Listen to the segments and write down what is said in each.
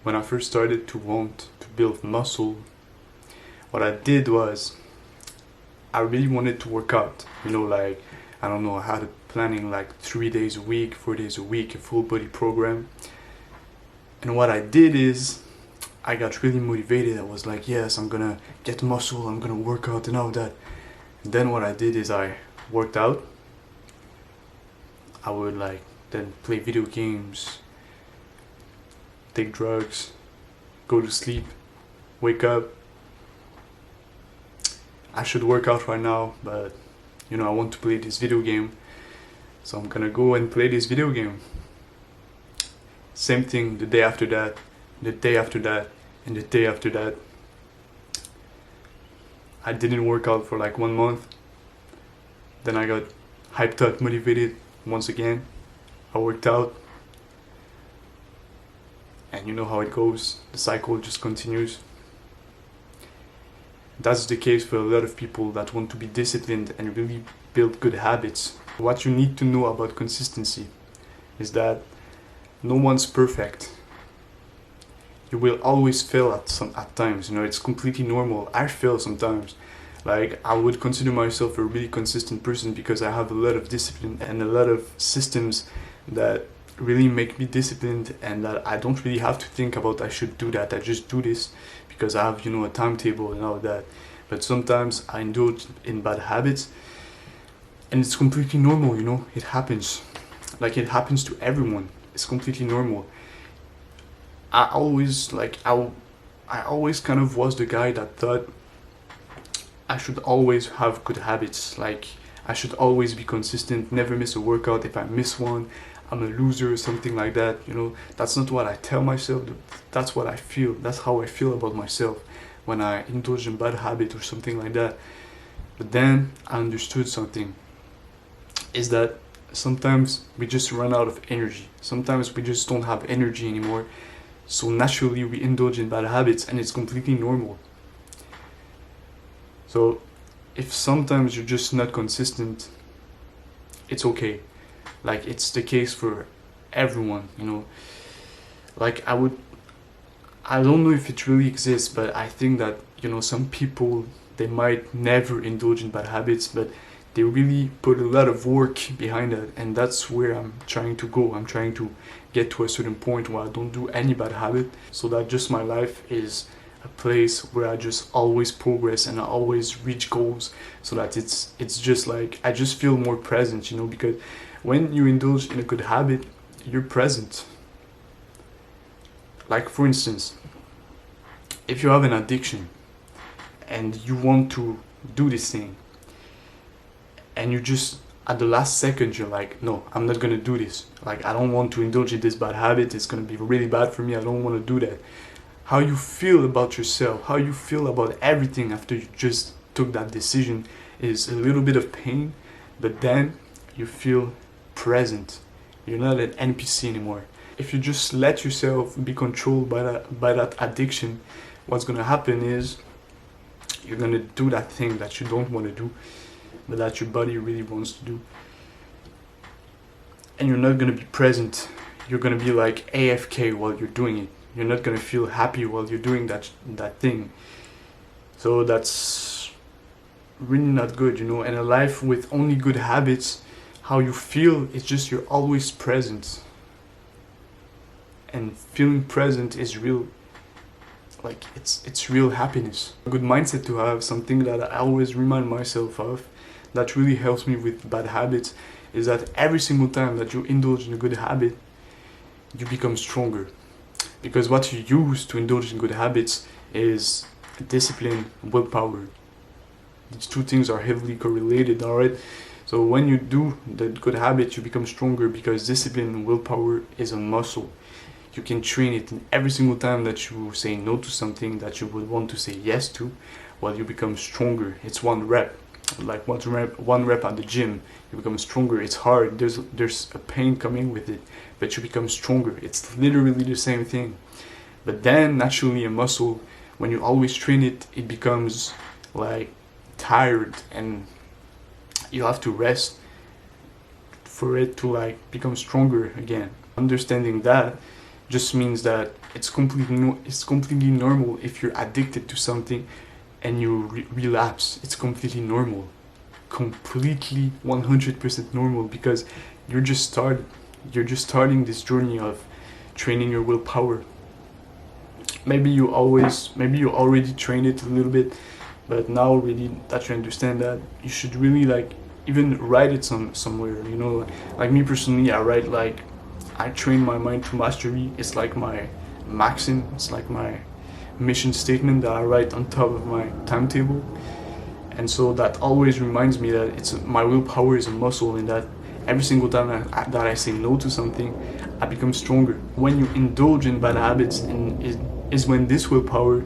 When I first started to want to build muscle, what I did was I really wanted to work out. Like, I don't know, I had a planning like 3 days a week, 4 days a week, a full body program. And what I did is I got really motivated. I was like, yes, I'm gonna get muscle, I'm gonna work out and all that. And then what I did is I worked out. I would like then play video games, take drugs, go to sleep, wake up. I should work out right now, but I want to play this video game, so I'm gonna go and play this video game. Same thing the day after that, the day after that, and the day after that. I didn't work out for like 1 month. Then I got hyped up, motivated once again. I worked out. And you know how it goes. The cycle just continues. That's the case for a lot of people that want to be disciplined and really build good habits. What you need to know about consistency is that no one's perfect. You will always fail at times. It's completely normal. I fail sometimes. Like, I would consider myself a really consistent person because I have a lot of discipline and a lot of systems that really make me disciplined, and that I don't really have to think about I should do that. I just do this because I have a timetable and all that. But sometimes I indulge in bad habits, and it's completely normal. It happens. Like, it happens to everyone. It's completely normal. I always kind of was the guy that thought I should always have good habits. Like, I should always be consistent, never miss a workout. If I miss one, I'm a loser or something like that. That's not what I tell myself. That's what I feel. That's how I feel about myself when I indulge in bad habit or something like that. But then I understood something, is that sometimes we just run out of energy. Sometimes we just don't have energy anymore. So naturally we indulge in bad habits, and it's completely normal. So if sometimes you're just not consistent, it's okay. Like, it's the case for everyone. Like, I don't know if it really exists, but I think that some people, they might never indulge in bad habits, but they really put a lot of work behind it, and that's where I'm trying to go. I'm trying to get to a certain point where I don't do any bad habit, so that just my life is a place where I just always progress and I always reach goals, so that it's just like I just feel more present, because when you indulge in a good habit, you're present. Like, for instance, if you have an addiction and you want to do this thing, and you just at the last second you're like, no, I'm not gonna do this. Like, I don't want to indulge in this bad habit. It's gonna be really bad for me. I don't want to do that. How you feel about yourself, how you feel about everything after you just took that decision is a little bit of pain, but then you feel present. You're not an NPC anymore. If you just let yourself be controlled by that addiction, what's gonna happen is you're gonna do that thing that you don't want to do, but that your body really wants to do. And you're not gonna be present. You're gonna be like AFK while you're doing it. You're not gonna feel happy while you're doing that thing. So that's really not good, And a life with only good habits, how you feel is just you're always present. And feeling present is real. Like, it's real happiness. A good mindset to have, something that I always remind myself of, that really helps me with bad habits, is that every single time that you indulge in a good habit, you become stronger. Because what you use to indulge in good habits is discipline and willpower. These two things are heavily correlated, alright? So when you do the good habit, you become stronger, because discipline and willpower is a muscle. You can train it, and every single time that you say no to something that you would want to say yes to, well, you become stronger. It's one rep. Like one rep at the gym, you become stronger. It's hard, there's a pain coming with it, but you become stronger. It's literally the same thing. But then naturally a muscle, when you always train it, it becomes like tired, and you have to rest for it to like become stronger again. Understanding that, just means that it's completely normal if you're addicted to something and you relapse. It's completely normal, completely 100% normal, because you're just starting this journey of training your willpower. Maybe you already trained it a little bit, but now really that you understand that, you should really like even write it somewhere. You know, like me personally, I write like, I train my mind to mastery. It's like my maxim. It's like my mission statement that I write on top of my timetable. And so that always reminds me that my willpower is a muscle, and that every single time that I say no to something, I become stronger. When you indulge in bad habits, and is when this willpower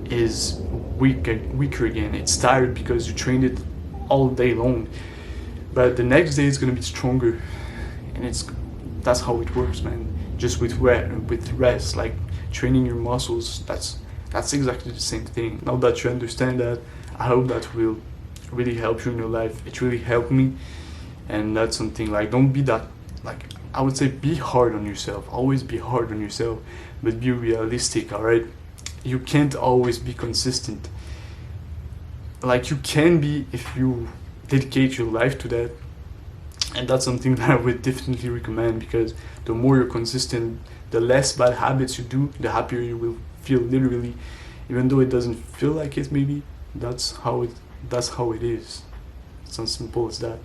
is weaker again. It's tired because you trained it all day long, but the next day it's gonna be stronger, and that's how it works, man. Just with rest, like training your muscles. That's exactly the same thing. Now that you understand that, I hope that will really help you in your life. It really helped me, and that's something like, don't be that, like, I would say, be hard on yourself. Always be hard on yourself, but be realistic. All right, you can't always be consistent. Like, you can be if you dedicate your life to that, and that's something that I would definitely recommend, because the more you're consistent, the less bad habits you do, the happier you will feel, literally, even though it doesn't feel like it. Maybe that's how it is. It's as simple as that.